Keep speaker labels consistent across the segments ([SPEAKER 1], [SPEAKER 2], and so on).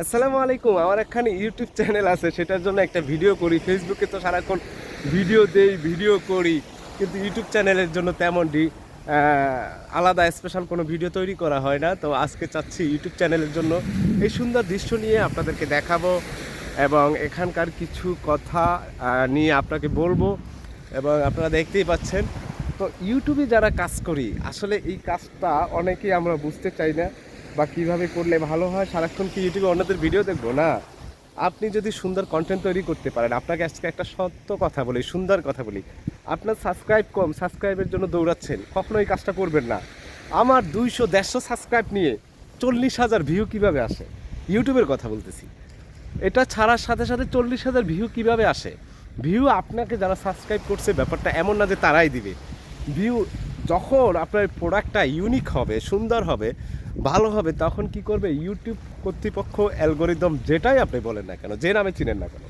[SPEAKER 1] আসসালামু আলাইকুম। আমার একখানে ইউটিউব চ্যানেল আছে, সেটার জন্য একটা ভিডিও করি। ফেসবুকে তো সারাক্ষণ ভিডিও দেই, ভিডিও করি, কিন্তু ইউটিউব চ্যানেলের জন্য তেমনটি আলাদা স্পেশাল কোনো ভিডিও তৈরি করা হয় না। তো আজকে চাচ্ছি ইউটিউব চ্যানেলের জন্য এই সুন্দর দৃশ্য নিয়ে আপনাদেরকে দেখাবো এবং এখানকার কিছু কথা নিয়ে আপনাকে বলবো। এবং আপনারা দেখতেই পাচ্ছেন, তো ইউটিউবে যারা কাজ করি আসলে এই কাজটা অনেকেই আমরা বুঝতে চাই না, বা কিভাবে করলে ভালো হয়। সারাক্ষণ কি ইউটিউবে অন্যদের ভিডিও দেখবো না? আপনি যদি সুন্দর কন্টেন্ট তৈরি করতে পারেন, আপনাকে আজকে একটা সত্য কথা বলি, সুন্দর কথা বলি, আপনার সাবস্ক্রাইব কম, সাবস্ক্রাইবের জন্য দৌড়াচ্ছেন, কখনো এই কাজটা করবেন না। আমার 200-150 সাবস্ক্রাইব নিয়ে 40,000 ভিউ কিভাবে আসে? ইউটিউবের কথা বলতেছি। এটা ছাড়ার সাথে সাথে 40,000 ভিউ কিভাবে আসে? ভিউ আপনাকে যারা সাবস্ক্রাইব করছে, ব্যাপারটা এমন না যে তারাই দিবে ভিউ। যখন আপনার প্রোডাক্টটা ইউনিক হবে, সুন্দর হবে, ভালো হবে, তখন কি করবে ইউটিউব কর্তৃপক্ষ, অ্যালগোরিদম যেটাই আপনি বলেন না কেন, যে নামে চিনেন না কেন,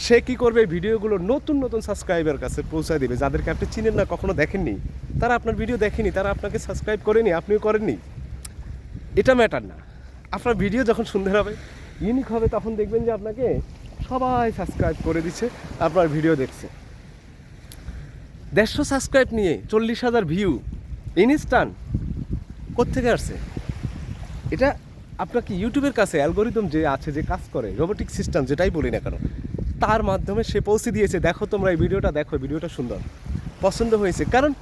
[SPEAKER 1] সে কি করবে ভিডিওগুলো নতুন নতুন সাবস্ক্রাইবার কাছে পৌঁছায় দেবে, যাদেরকে আপনি চিনেন না, কখনো দেখেননি, তারা আপনার ভিডিও দেখেনি, তারা আপনাকে সাবস্ক্রাইব করেনি, আপনিও করেননি। এটা ম্যাটার না। আপনার ভিডিও যখন সুন্দর হবে, ইউনিক হবে, তখন দেখবেন যে আপনাকে সবাই সাবস্ক্রাইব করে দিচ্ছে, আপনার ভিডিও দেখছে। 150 সাবস্ক্রাইব নিয়ে 40,000 ভিউ ইনস্ট্যান্ট কোত্থেকে আসছে? এটা আপনাকে ইউটিউবের কাছে অ্যালগোরিদম যে আছে, যে কাজ করে, রোবোটিক সিস্টেম যেটাই বলি না কেন, তার মাধ্যমে সে পৌঁছে দিয়েছে। দেখো তোমরা এই ভিডিওটা দেখো, ভিডিওটা সুন্দর, পছন্দ হয়েছে। কারণ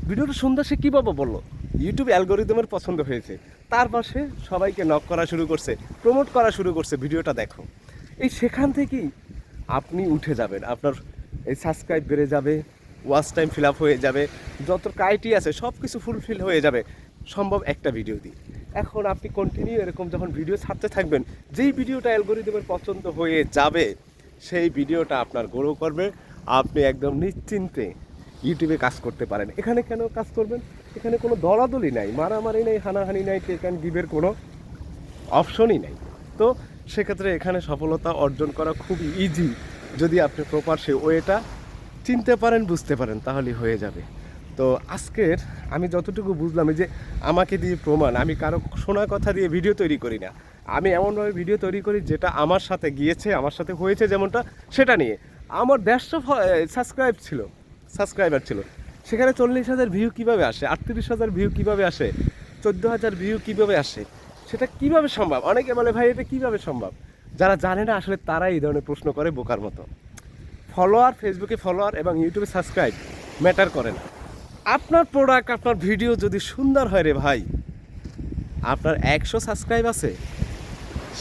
[SPEAKER 1] ভিডিওটা সুন্দর সে কীভাবে বললো? ইউটিউব অ্যালগোরিদমের পছন্দ হয়েছে, তারপর সে সবাইকে নক করা শুরু করছে, প্রমোট করা শুরু করছে, ভিডিওটা দেখো। এই সেখান থেকেই আপনি উঠে যাবেন, আপনার এই সাবস্ক্রাইব বেড়ে যাবে, ওয়াচ টাইম ফিল আপ হয়ে যাবে, যত ক্রাইটেরিয়া আছে সব কিছু ফুলফিল হয়ে যাবে সম্ভব একটা ভিডিও দিয়ে। এখন আপনি কন্টিনিউ এরকম যখন ভিডিও ছাড়তে থাকবেন, যেই ভিডিওটা অ্যালগোরিদমের পছন্দ হয়ে যাবে, সেই ভিডিওটা আপনার গ্রো করবে। আপনি একদম নিশ্চিন্তে ইউটিউবে কাজ করতে পারেন। এখানে কেন কাজ করবেন? এখানে কোনো দলাদলি নাই, মারামারি নেই, হানাহানি নাই, টেক অ্যান্ড গিভের কোনো অপশনই নেই। তো সেক্ষেত্রে এখানে সফলতা অর্জন করা খুবই ইজি, যদি আপনি প্রপার সে ওয়েটা চিনতে পারেন, বুঝতে পারেন, তাহলেই হয়ে যাবে। তো আজকের আমি যতটুকু বুঝলাম, এই যে আমাকে দিয়ে প্রমাণ, আমি কারো শোনা কথা দিয়ে ভিডিও তৈরি করি না। আমি এমনভাবে ভিডিও তৈরি করি যেটা আমার সাথে গিয়েছে, আমার সাথে হয়েছে, যেমনটা সেটা নিয়ে। আমার 150 সাবস্ক্রাইবার ছিল, সেখানে 40,000 ভিউ কীভাবে আসে, 38,000 ভিউ কীভাবে আসে, 14,000 ভিউ কীভাবে আসে, সেটা কিভাবে সম্ভব? অনেকে বলে ভাই এটা কীভাবে সম্ভব? যারা জানে না আসলে তারাই এই ধরনের প্রশ্ন করে বোকার মতো। ফলোয়ার, ফেসবুকে ফলোয়ার এবং ইউটিউবে সাবস্ক্রাইব ম্যাটার করে না। আপনার প্রোডাক্ট, আপনার ভিডিও যদি সুন্দর হয় রে ভাই, আপনার 100 সাবস্ক্রাইব আছে,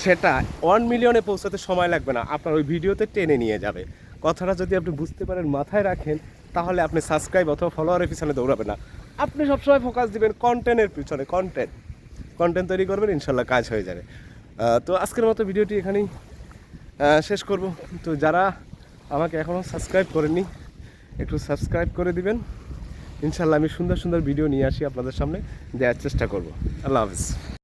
[SPEAKER 1] সেটা 1 মিলিয়নে পৌঁছাতে সময় লাগবে না, আপনার ওই ভিডিওতে টেনে নিয়ে যাবে। কথাটা যদি আপনি বুঝতে পারেন, মাথায় রাখেন, তাহলে আপনি সাবস্ক্রাইব অথবা ফলোয়ারের পিছনে দৌড়াবেন না। আপনি সবসময় ফোকাস দিবেন কন্টেন্টের পিছনে। কন্টেন্ট তৈরি করবেন, ইনশাল্লাহ কাজ হয়ে যাবে। তো আজকের মতো ভিডিওটি এখানেই শেষ করব। তো যারা আমাকে এখনও সাবস্ক্রাইব করেননি, একটু সাবস্ক্রাইব করে দিবেন। ইনশাল্লাহ আমি সুন্দর সুন্দর ভিডিও নিয়ে আসি আপনাদের সামনে, দেওয়ার চেষ্টা করব। আল্লাহ হাফিজ।